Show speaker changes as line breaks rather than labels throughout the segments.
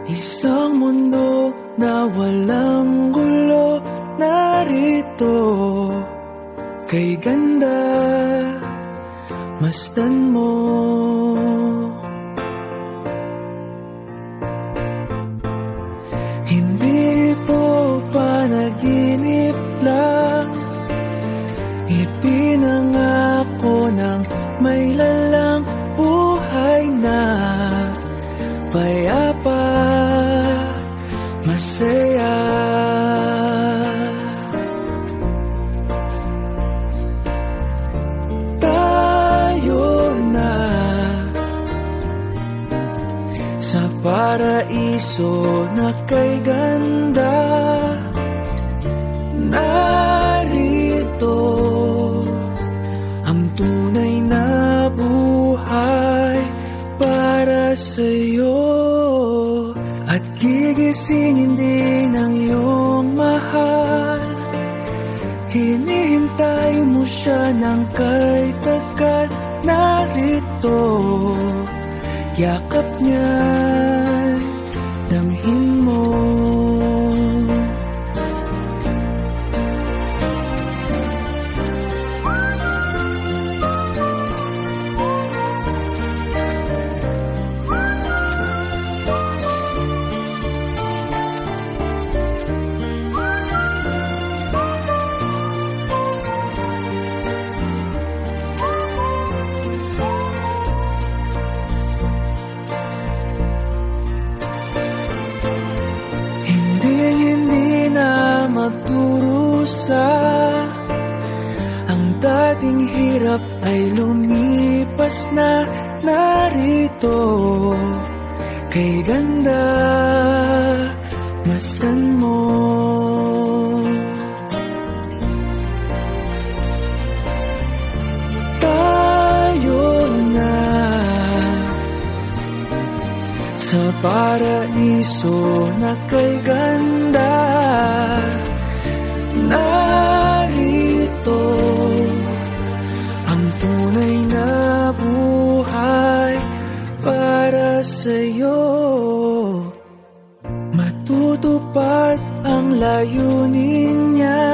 Isang mundo na walang gulo, narito kay ganda, masdan mo. Hindi ito panaginip lang, ipinangako ng may lalang buhay na payapa, masaya. Tayo na sa paraiso na kay ganda, narito ang tunay na buhay para sa'yo. At gigisingin din ang iyong mahal, hinihintay mo siya ng kay tagal. Narito, yakap niya'y damhin mo. Hindi na magdurusa, ang dating hirap ay lumipas na. Narito kay ganda, masdan mo. Tayo na sa paraiso na kay ganda, narito ang tunay na buhay para sa'yo. Matutupad ang layunin niya,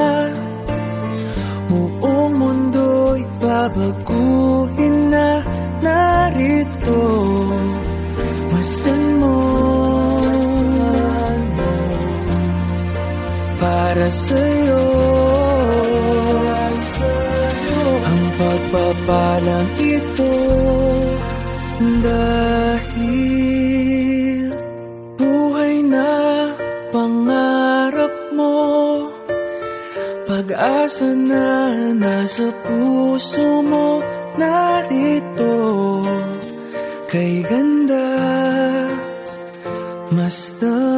buong mundo'y babaguhin na. Narito, masdan mo, para sa'yo ang pagpapalang ito. Dahil buhay na pangarap mo, pag-asa na nasa puso mo. Narito kay ganda, masdan